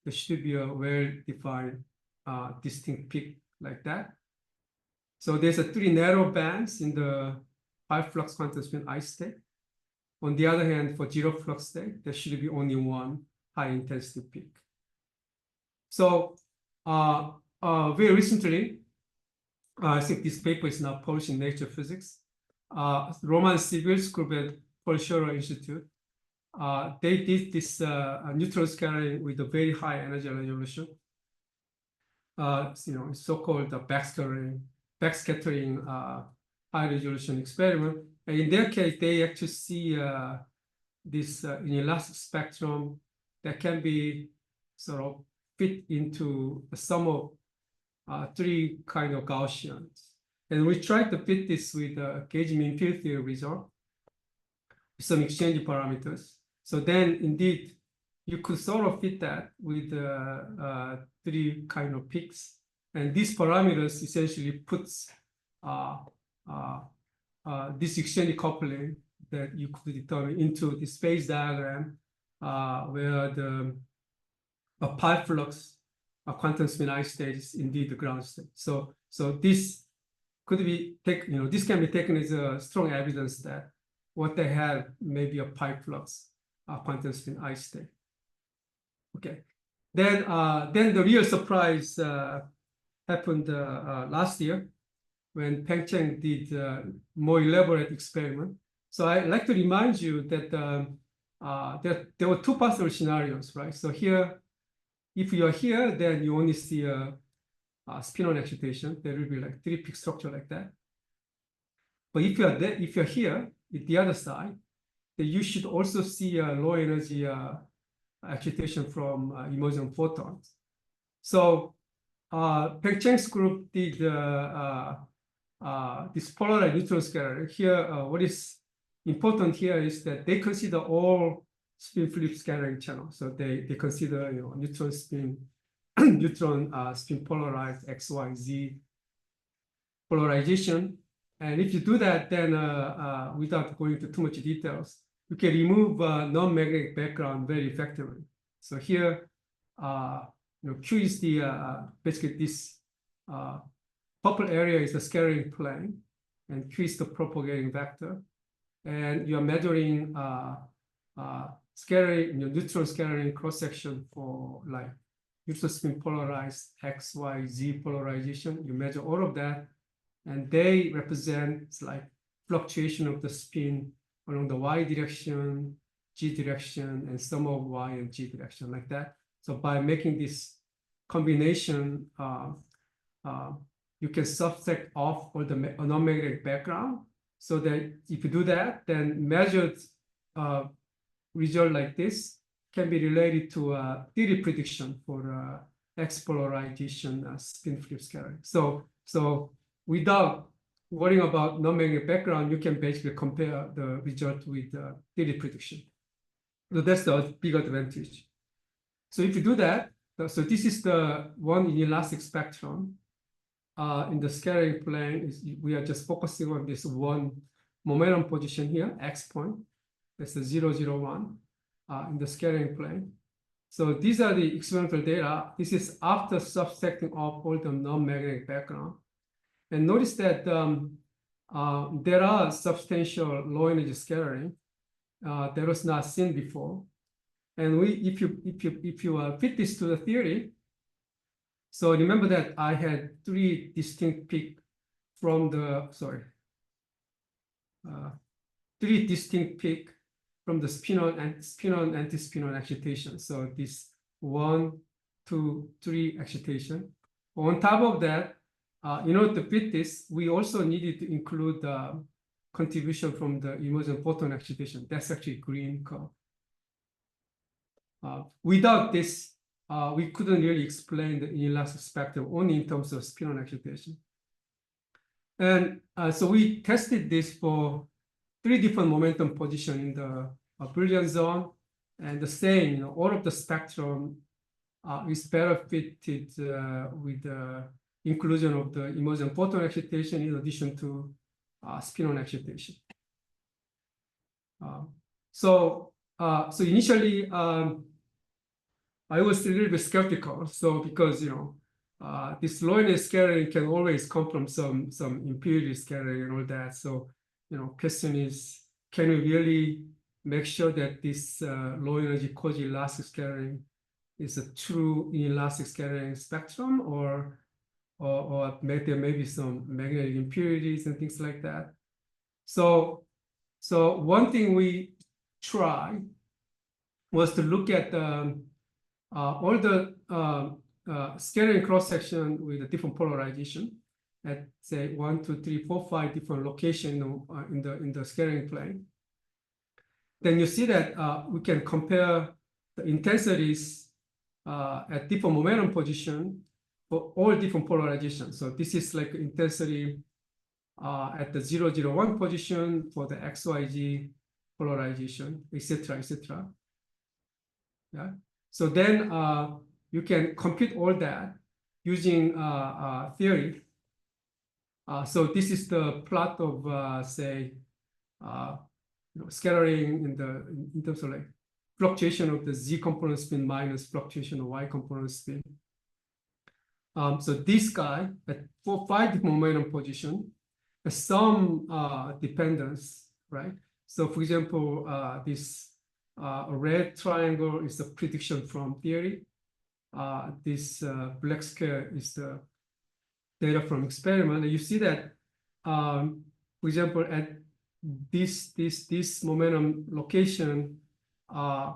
there should be a well-defined distinct peak like that. So there's three narrow bands in the π-flux quantum spin I state. On the other hand, for zero flux state, there should be only one high intensity peak. So very recently, I think this paper is now published in Nature Physics. Roman Sibil's group at Polarization Institute, they did this neutron scattering with a very high energy resolution. It's so-called the backscattering high resolution experiment. And in their case, they actually see this inelastic spectrum that can be sort of fit into the sum of three kind of Gaussians. And we tried to fit this with the gauge mean field theory result with some exchange parameters. So then indeed, you could sort of fit that with three kind of peaks. And these parameters essentially puts this exchange coupling that you could determine into the space diagram where the π-flux quantum spin I state is indeed the ground state. So this could be this can be taken as a strong evidence that what they have may be a π-flux quantum spin I state. Okay, then the real surprise happened last year when Peng Cheng did more elaborate experiment. So I'd like to remind you that there were two possible scenarios, right? So here, if you are here, then you only see a spinon excitation. There will be like three peak structure like that. But if you are there, if you're here at the other side, then you should also see a low energy excitation from emergent photons. So Peng Cheng's group did this polarized neutron scattering. Here, what is important here is that they consider all spin flip scattering channels. So they consider neutron spin, neutron spin polarized X, Y, Z polarization. And if you do that, then without going into too much details, you can remove non-magnetic background very effectively. So here, Q is the basically this purple area is the scattering plane, and Q is the propagating vector. And you are measuring scattering, neutron scattering cross section for like neutron spin polarized X, Y, Z polarization. You measure all of that, and they represent like fluctuation of the spin along the Y direction, G direction, and some of Y and G direction like that. So by making this combination, you can subtract off all the non-magnetic background, so that if you do that, then measured result like this can be related to a theory prediction for X polarization spin flip scattering. So without worrying about non-magnetic background, you can basically compare the result with theory prediction. So that's the big advantage. So if you do that, so this is the one inelastic spectrum. In the scattering plane, we are just focusing on this one momentum position here, X point. That's the 0, 0, 1 in the scattering plane. So these are the experimental data. This is after subtracting off all the non-magnetic background. And notice that there are substantial low energy scattering that was not seen before. And if you fit this to the theory, so remember that I had 3 distinct peaks from the, 3 distinct peaks from the spinon and anti-spinon excitation. So this 1, 2, 3 excitation. On top of that, in order to fit this, we also needed to include the contribution from the emergent photon excitation. That's actually green curve. Without this, we couldn't really explain the inelastic spectrum only in terms of spinon excitation. And so we tested this for 3 different momentum positions in the brilliant zone, and the same, all of the spectrum is better fitted with the inclusion of the emergent photon excitation in addition to spinon excitation. So initially, I was a little bit skeptical. So because this low energy scattering can always come from some impurity scattering and all that. So question is, can we really make sure that this low energy quasi-elastic scattering is a true inelastic scattering spectrum, or there may be some magnetic impurities and things like that. So one thing we tried was to look at all the scattering cross-section with a different polarization at, say, 1, 2, 3, 4, 5 different locations in the scattering plane. Then you see that we can compare the intensities at different momentum position for all different polarizations. So this is like intensity at the 0, 0, 1 position for the XYZ polarization, etc., etc. Yeah. So then you can compute all that using theory. So this is the plot of say scattering in terms of like fluctuation of the Z component spin minus fluctuation of Y component spin. So this guy at 5 different momentum position has some dependence, right? So for example, this red triangle is the prediction from theory. This black square is the data from experiment. And you see that, for example, at this momentum location, the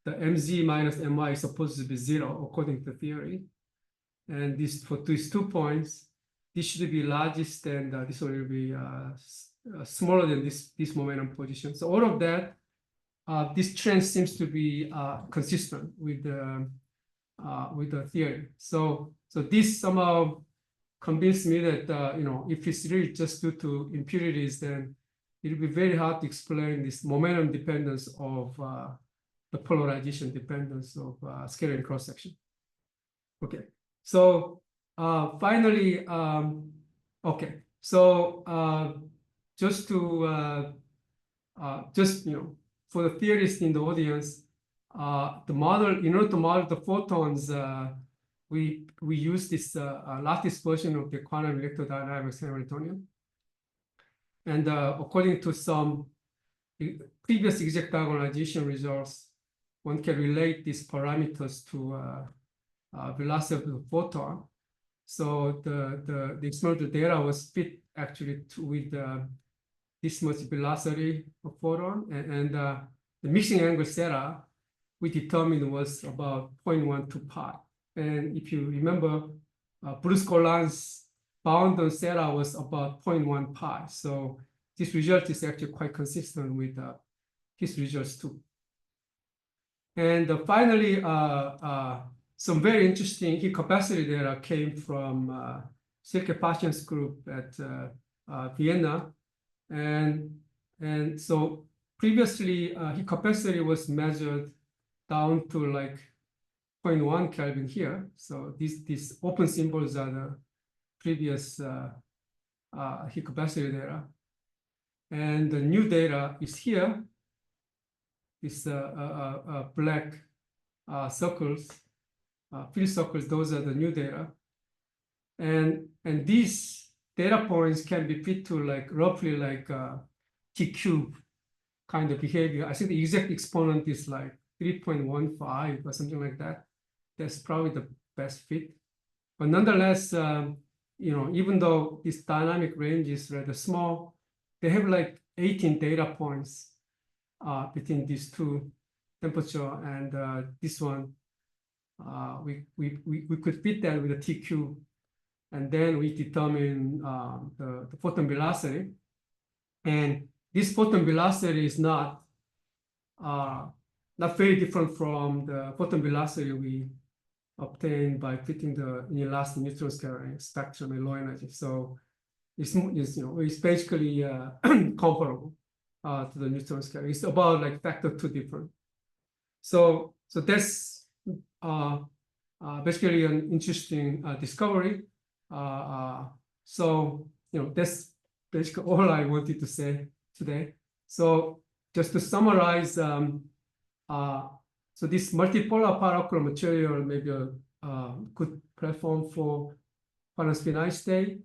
mz minus my is supposed to be 0 according to theory. And this for these 2 points, this should be largest, and this will be smaller than this momentum position. So all of that, this trend seems to be consistent with the theory. So this somehow convinced me that if it's really just due to impurities, then it will be very hard to explain this momentum dependence of the polarization dependence of scattering cross section. Okay, so finally, okay, so just to for the theorists in the audience, the model, in order to model the photons, we use this lattice version of the quantum electrodynamics Hamiltonian. And according to some previous exact diagonalization results, one can relate these parameters to velocity of the photon. So the experimental data was fit actually with this much velocity of photon, and the mixing angle theta we determined was about 0.12 pi. And if you remember, Bruce Golan's bound on theta was about 0.1 pi. So this result is actually quite consistent with his results too. And finally, some very interesting heat capacity data came from Silke Pashan's group at Vienna. And so previously, heat capacity was measured down to like 0.1 Kelvin here. So these open symbols are the previous heat capacity data. And the new data is here. This black circles, field circles, those are the new data. And these data points can be fit to like roughly like T cube kind of behavior. I think the exact exponent is like 3.15 or something like that. That's probably the best fit. But nonetheless, you know, even though this dynamic range is rather small, they have like 18 data points between these two temperature and this one. We could fit that with a T cube, and then we determine the photon velocity. And this photon velocity is not very different from the photon velocity we obtained by fitting the inelastic neutron scattering spectrum at low energy. So it's you know, it's basically comparable to the neutron scattering. It's about like factor 2 different. So that's basically an interesting discovery. So you know, that's basically all I wanted to say today. So just to summarize, so this multipolar pyrochlore material may be a good platform for quantum spin state.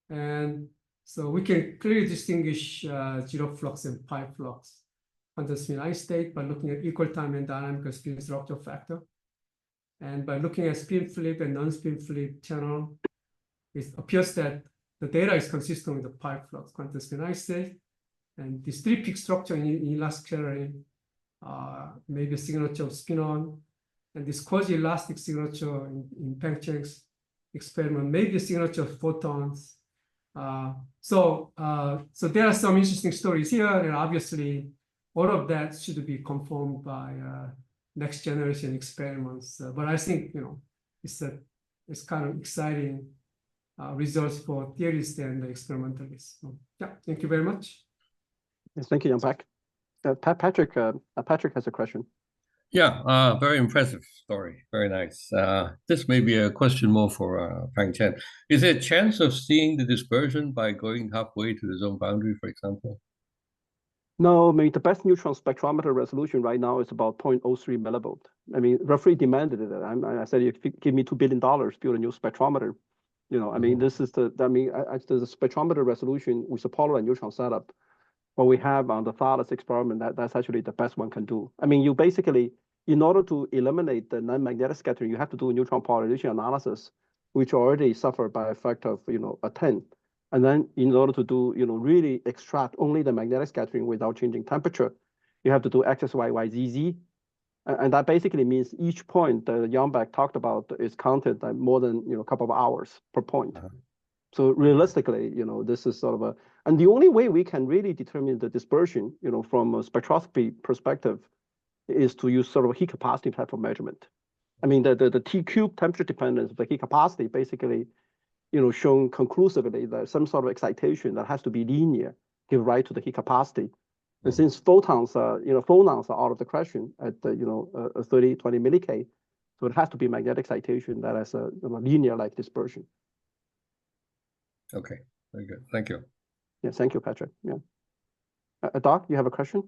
And so we can clearly distinguish zero flux and π-flux quantum spin state by looking at equal time and dynamical spin structure factor. And by looking at spin flip and non-spin flip channel, it appears that the data is consistent with the π-flux quantum spin state. And this 3-peak structure in elastic scattering may be a signature of spinon. And this quasi-elastic signature in Peng Cheng's experiment may be a signature of photons. So there are some interesting stories here, and obviously all of that should be confirmed by next generation experiments. But I think, you know, it's kind of exciting results for theorists and experimentalists. So, yeah, thank you very much. Yes, thank you, Yong Baek. Patrick has a question. Yeah, very impressive story. Very nice. This may be a question more for Peng Chen. Is there a chance of seeing the dispersion by going halfway to the zone boundary, for example? No, I mean, the best neutron spectrometer resolution right now is about 0.03 millivolt. I mean, roughly demanded it. I said, if you give me $2 billion, build a new spectrometer. You know, I mean, this is the spectrometer resolution with the polar and neutron setup. What we have on the Thales experiment, that's actually the best one can do. I mean, you basically, in order to eliminate the non-magnetic scattering, you have to do a neutron polarization analysis, which already suffered by a factor of, you know, a 10. And then in order to do, you know, really extract only the magnetic scattering without changing temperature, you have to do X, Y, Y, Z, Z. And that basically means each point that Yong Baek talked about is counted at more than, you know, a couple of hours per point. So realistically, you know, this is sort of and the only way we can really determine the dispersion, you know, from a spectroscopy perspective is to use sort of a heat capacity type of measurement. I mean, the T cube temperature dependence of the heat capacity basically, you know, shown conclusively that some sort of excitation that has to be linear give rise to the heat capacity. And since photons are, you know, phonons are out of the question at the, you know, 30, 20 milli-K, so it has to be magnetic excitation that has a, you know, linear-like dispersion. Okay, very good. Thank you. Yeah, thank you, Patrick. Yeah. Doc, you have a question?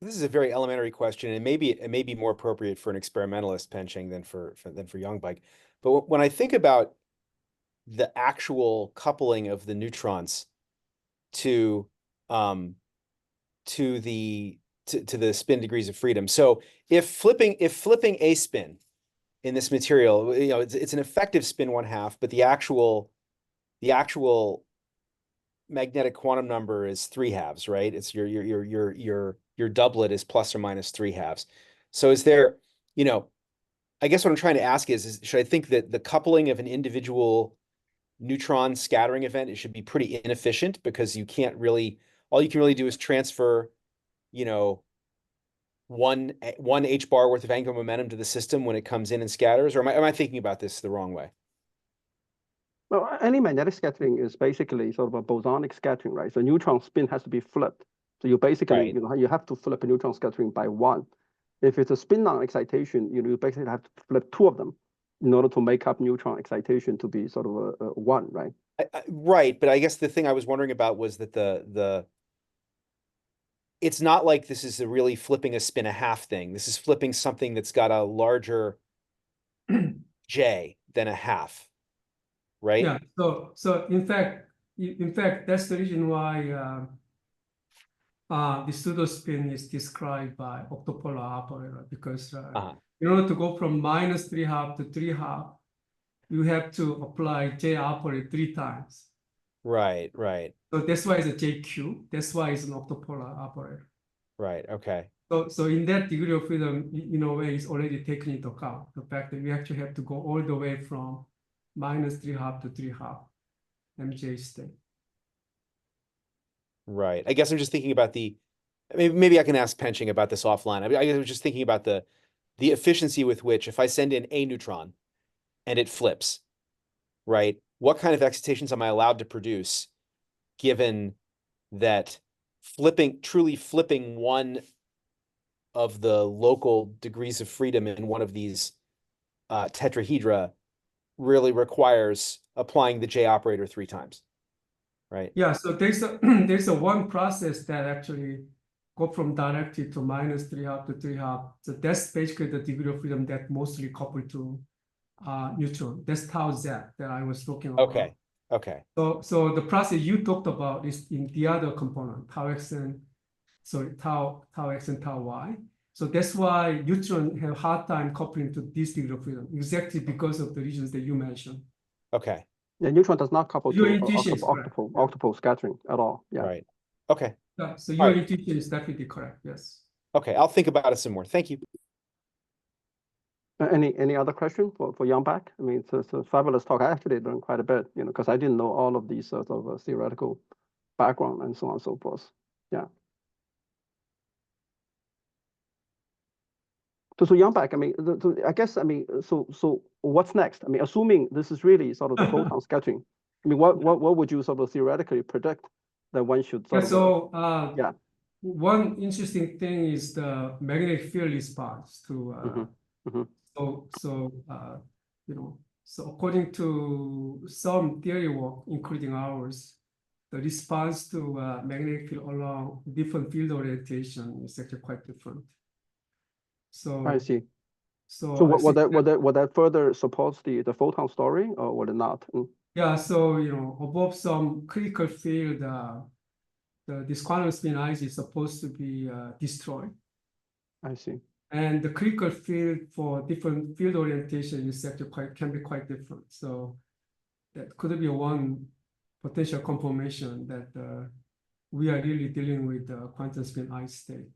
This is a very elementary question, and it may be more appropriate for an experimentalist, Peng Chen, than for Yong Baek. But when I think about the actual coupling of the neutrons to the to the spin degrees of freedom. So if flipping a spin in this material, you know, it's an effective spin 1/2, but the actual magnetic quantum number is 3/2, right? It's your doublet is plus or minus 3/2. So is there, you know, I guess what I'm trying to ask is should I think that the coupling of an individual neutron scattering event, it should be pretty inefficient because you can't really, all you can really do is transfer, you know, one h bar worth of angular momentum to the system when it comes in and scatters, or am I thinking about this the wrong way? Well, any magnetic scattering is basically sort of a bosonic scattering, right? So neutron spin has to be flipped. So you basically, Right. you know, you have to flip a neutron scattering by 1. If it's a spinon excitation, you know, you basically have to flip 2 of them in order to make up neutron excitation to be sort of a 1, right? Right, but I guess the thing I was wondering about was that it's not like this is really flipping a spin 1/2 thing. This is flipping something that's got a larger J than 1/2, right? Yeah. So in fact, that's the reason why the pseudo spin is described by octupolar operator, because in order to go from minus 3/2 to 3/2, you have to apply J operator 3 times. Right, right. So that's why it's a JQ. That's why it's an octupolar operator. Right, okay. So in that degree of freedom, in a way, it's already taken into account the fact that we actually have to go all the way from minus 3/2 to 3/2 MJ state. Right. I guess I'm just thinking about maybe I can ask Penching about this offline. I was just thinking about the efficiency with which if I send in a neutron and it flips, right? What kind of excitations am I allowed to produce given that truly flipping one of the local degrees of freedom in one of these tetrahedra really requires applying the J operator 3 times, right? Yeah, so there's a one process that actually go from directed to minus 3/2 to 3/2. So that's basically the degree of freedom that mostly coupled to neutron. That's tau Z that I was talking about. Okay. Okay. So the process you talked about is in the other component, tau X and tau Y. So that's why neutron have a hard time coupling to this degree of freedom, exactly because of the reasons that you mentioned. Okay. Yeah, neutron does not couple Your to intuition is correct. octuple scattering at all. Yeah. Right. Okay. Yeah, so All your right. intuition is definitely correct. Yes. Okay. I'll think about it some more. Thank you. Any other question for Yong Baek? I mean, it's a fabulous talk. I actually learned quite a bit, you know, because I didn't know all of these sort of theoretical background and so on and so forth. Yeah. So Yong Baek, I mean, I guess, I mean, so what's next? I mean, assuming this is really sort of the photon scattering, I mean, what would you sort of theoretically predict that one should sort of? Yeah. One interesting thing is the magnetic field response to. You know, so according to some theory work, including ours, the response to magnetic field along different field orientation is actually quite different. So I see. So would that further support the photon story, or would it not? Yeah. So you know, above some critical field, this quantum spin ice is supposed to be destroyed. I see. And the critical field for different field orientation is actually can be quite different. So that could be one potential confirmation that we are really dealing with the quantum spin ice state,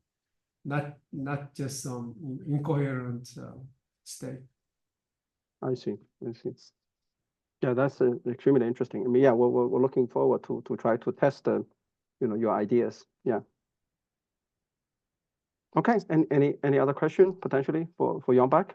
not just some incoherent state. I see. Yeah, that's extremely interesting. I mean, yeah, we're looking forward to try to test your ideas. Yeah. Okay. Any other question potentially for Yong Baek?